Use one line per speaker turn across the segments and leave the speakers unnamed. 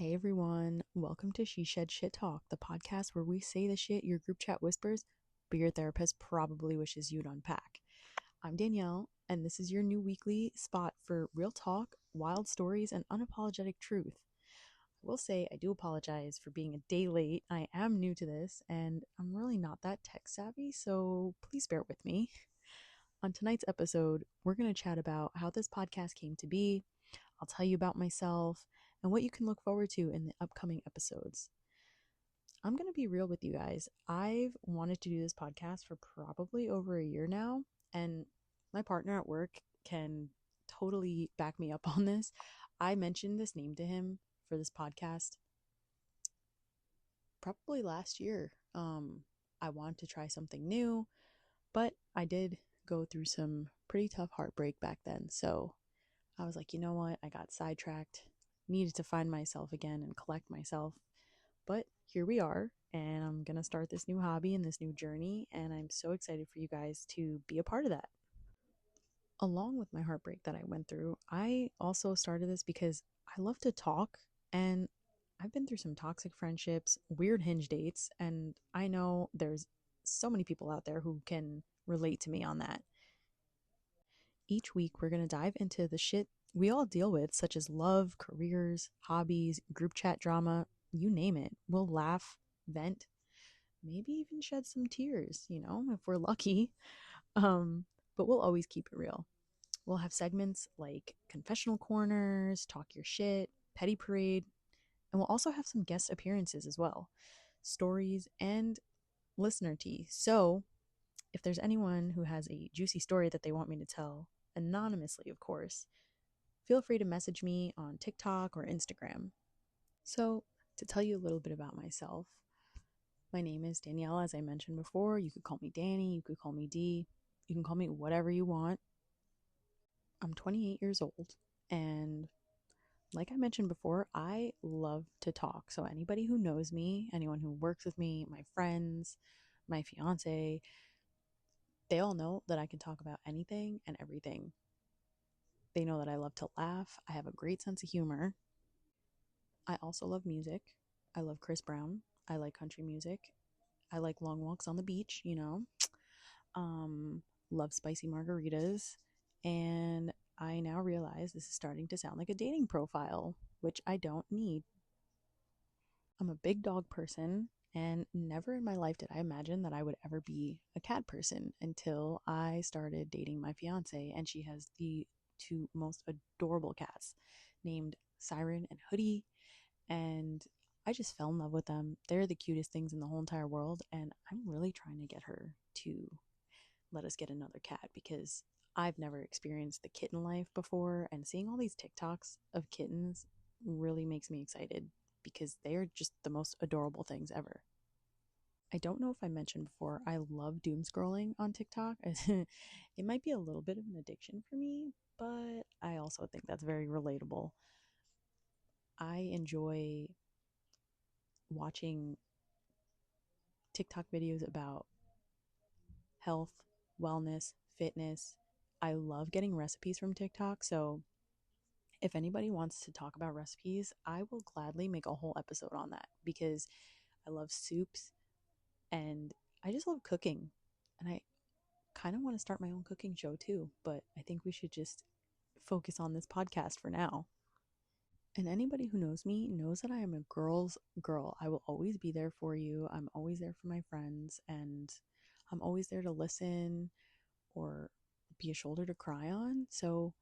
Hey everyone, welcome to She Shed Shit Talk, the podcast where we say the shit your group chat whispers, but your therapist probably wishes you'd unpack. I'm Danielle, and this is your new weekly spot for real talk, wild stories, and unapologetic truth. I will say I do apologize for being a day late. I am new to this, and I'm really not that tech savvy, so please bear with me. On tonight's episode, we're going to chat about how this podcast came to be. I'll tell you about myself and what you can look forward to in the upcoming episodes. I'm going to be real with you guys. I've wanted to do this podcast for probably over a year now, and my partner at work can totally back me up on this. I mentioned this name to him for this podcast probably last year. I wanted to try something new, but I did go through some pretty tough heartbreak back then. So I was like, you know what? I got sidetracked, needed to find myself again and collect myself. But here we are, and I'm going to start this new hobby and this new journey, and I'm so excited for you guys to be a part of that. Along with my heartbreak that I went through, I also started this because I love to talk, and I've been through some toxic friendships, weird hinge dates, and I know there's so many people out there who can relate to me on that. Each week, we're going to dive into the shit we all deal with, such as love, careers, hobbies, group chat drama, you name it. We'll laugh, vent, maybe even shed some tears, if we're lucky. Um, but we'll always keep it real. We'll have segments like confessional corners, talk your shit, petty parade, and we'll also have some guest appearances as well, stories, and listener tea. So if there's anyone who has a juicy story that they want me to tell, anonymously, of course, feel free to message me on TikTok or Instagram. So, to tell you a little bit about myself, my name is Danielle, as I mentioned before. You could call me Danny, you could call me D, you can call me whatever you want. I'm 28 years old, and like I mentioned before, I love to talk. So, anybody who knows me, anyone who works with me, my friends, my fiance, they all know that I can talk about anything and everything. They know that I love to laugh. I have a great sense of humor. I also love music. I love Chris Brown. I like country music. I like long walks on the beach. Um, love spicy margaritas. And I now realize this is starting to sound like a dating profile, which I don't need. I'm a big dog person, and never in my life did I imagine that I would ever be a cat person until I started dating my fiance, and she has the two most adorable cats named Siren and Hoodie, and I just fell in love with them. They're the cutest things in the whole entire world, and I'm really trying to get her to let us get another cat because I've never experienced the kitten life before, and seeing all these TikToks of kittens really makes me excited because they are just the most adorable things ever. I don't know if I mentioned before, I love doom scrolling on TikTok. It might be a little bit of an addiction for me, but I also think that's very relatable. I enjoy watching TikTok videos about health, wellness, fitness. I love getting recipes from TikTok. So if anybody wants to talk about recipes, I will gladly make a whole episode on that because I love soups and I just love cooking. And I kind of want to start my own cooking show too, but I think we should just focus on this podcast for now. And anybody who knows me knows that I am a girl's girl. I will always be there for you. I'm always there for my friends, and I'm always there to listen or be a shoulder to cry on. So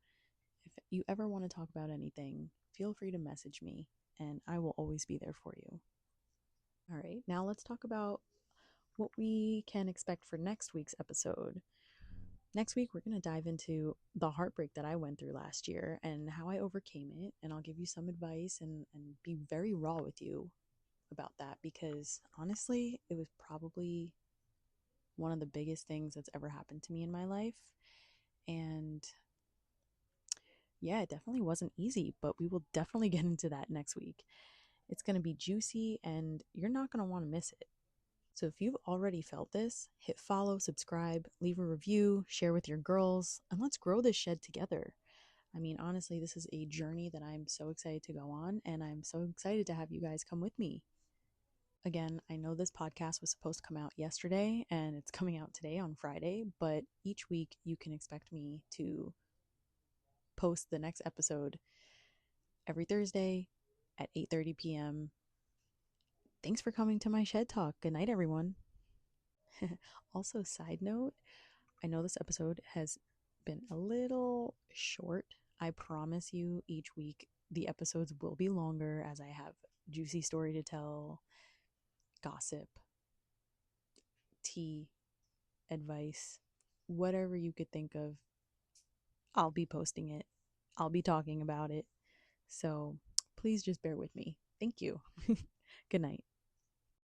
if you ever want to talk about anything, feel free to message me, and I will always be there for you. All right, now let's talk about what we can expect for next week's episode. Next week, we're going to dive into the heartbreak that I went through last year and how I overcame it. And I'll give you some advice and be very raw with you about that because honestly, it was probably one of the biggest things that's ever happened to me in my life. And yeah, it definitely wasn't easy, but we will definitely get into that next week. It's going to be juicy and you're not going to want to miss it. So if you've already felt this, hit follow, subscribe, leave a review, share with your girls, and let's grow this shed together. I mean, honestly, this is a journey that I'm so excited to go on, and I'm so excited to have you guys come with me. Again, I know this podcast was supposed to come out yesterday and it's coming out today on Friday, but each week you can expect me to post the next episode every Thursday at 8:30 p.m. Thanks for coming to my shed talk. Good night, everyone. Also, side note, I know this episode has been a little short. I promise you, each week the episodes will be longer as I have juicy story to tell, gossip, tea, advice, whatever you could think of. I'll be posting it. I'll be talking about it. So please just bear with me. Thank you. Good night.